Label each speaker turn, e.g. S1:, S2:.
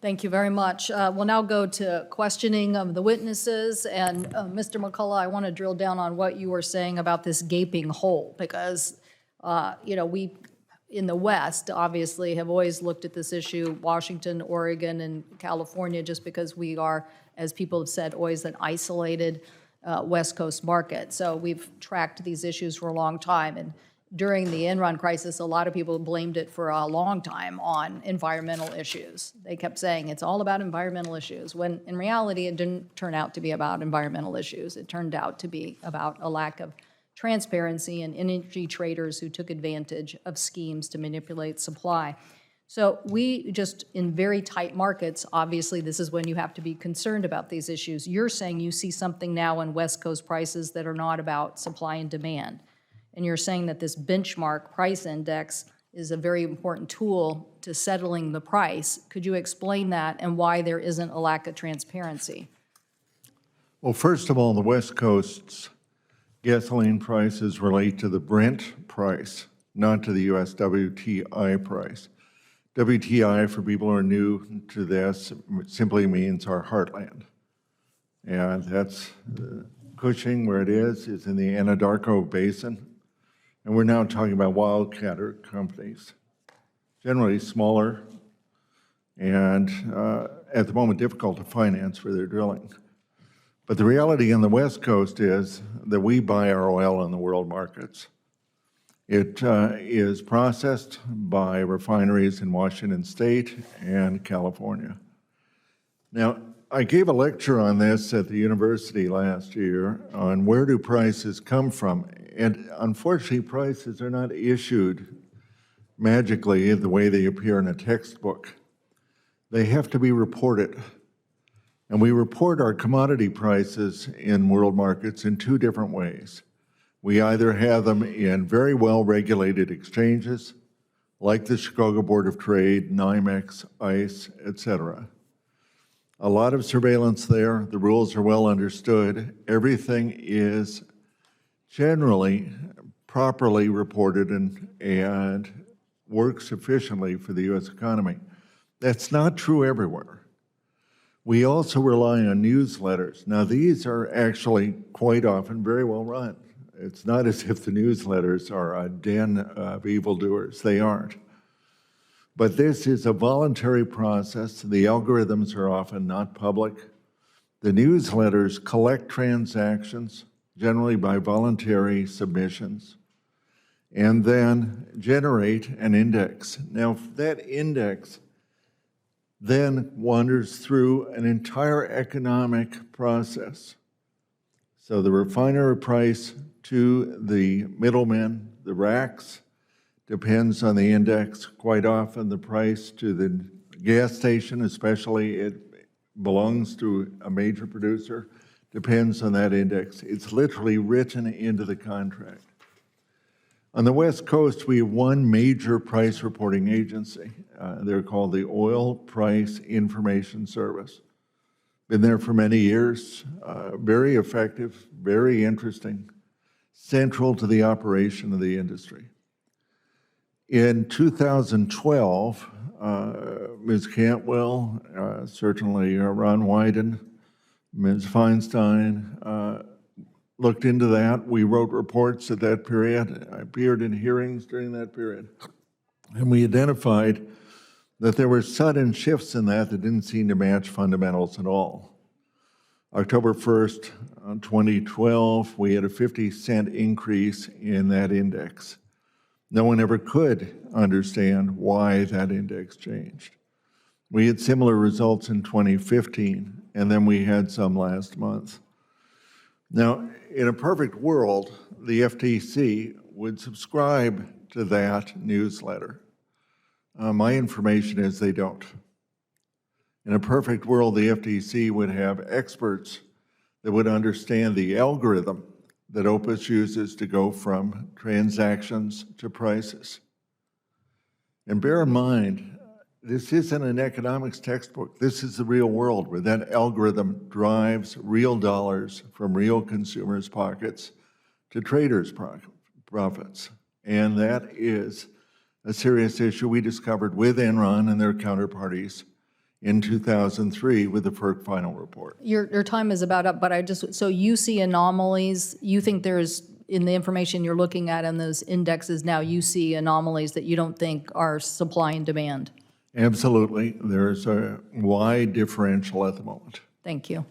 S1: Thank you very much. We'll now go to questioning of the witnesses. And Mr. McCullough, I want to drill down on what you were saying about this gaping hole, because, we in the West, obviously, have always looked at this issue, Washington, Oregon, and California, just because we are, as people have said, always an isolated West Coast market. So we've tracked these issues for a long time. And during the Enron crisis, a lot of people blamed it for a long time on environmental issues. They kept saying it's all about environmental issues, when in reality it didn't turn out to be about environmental issues. It turned out to be about a lack of transparency and energy traders who took advantage of schemes to manipulate supply. So we just, in very tight markets, obviously this is when you have to be concerned about these issues. You're saying you see something now in West Coast prices that are not about supply and demand. And you're saying that this benchmark price index is a very important tool to settling the price. Could you explain that and why there isn't a lack of transparency?
S2: Well, first of all, the West Coast's gasoline prices relate to the Brent price, not to the U.S. WTI price. WTI, for people who are new to this, simply means our heartland. And that's Cushing, where it is in the Anadarko Basin. And we're now talking about wildcatter companies, generally smaller and at the moment difficult to finance for their drilling. But the reality on the West Coast is that we buy our oil in the world markets. It is processed by refineries in Washington State and California. Now, I gave a lecture on this at the university last year on where do prices come from. And unfortunately, prices are not issued magically the way they appear in a textbook. They have to be reported. And we report our commodity prices in world markets in two different ways. We either have them in very well-regulated exchanges, like the Chicago Board of Trade, NYMEX, ICE, et cetera. A lot of surveillance there. The rules are well understood. Everything is generally properly reported and works efficiently for the U.S. economy. That's not true everywhere. We also rely on newsletters. Now, these are actually quite often very well run. It's not as if the newsletters are a den of evildoers. They aren't. But this is a voluntary process. The algorithms are often not public. The newsletters collect transactions, generally by voluntary submissions, and then generate an index. Now, that index then wanders through an entire economic process. So the refiner price to the middlemen, the racks, depends on the index. Quite often the price to the gas station, especially it belongs to a major producer, depends on that index. It's literally written into the contract. On the West Coast, we have one major price reporting agency. They're called the Oil Price Information Service. Been there for many years, very effective, very interesting, central to the operation of the industry. In 2012, Ms. Cantwell, certainly Ron Wyden, Ms. Feinstein, looked into that. We wrote reports at that period. I appeared in hearings during that period. And we identified that there were sudden shifts in that didn't seem to match fundamentals at all. October 1st, 2012, we had a 50-cent increase in that index. No one ever could understand why that index changed. We had similar results in 2015, and then we had some last month. Now, in a perfect world, the FTC would subscribe to that newsletter. My information is they don't. In a perfect world, the FTC would have experts that would understand the algorithm that Opus uses to go from transactions to prices. And bear in mind, this isn't an economics textbook. This is the real world where that algorithm drives real dollars from real consumers' pockets to traders' profits. And that is a serious issue we discovered with Enron and their counterparties in 2003 with the FERC final report.
S1: Your time is about up, but so you see anomalies, you think there's, in the information you're looking at in those indexes now, you see anomalies that you don't think are supply and demand?
S2: Absolutely. There's a wide differential at the moment.
S1: Thank you.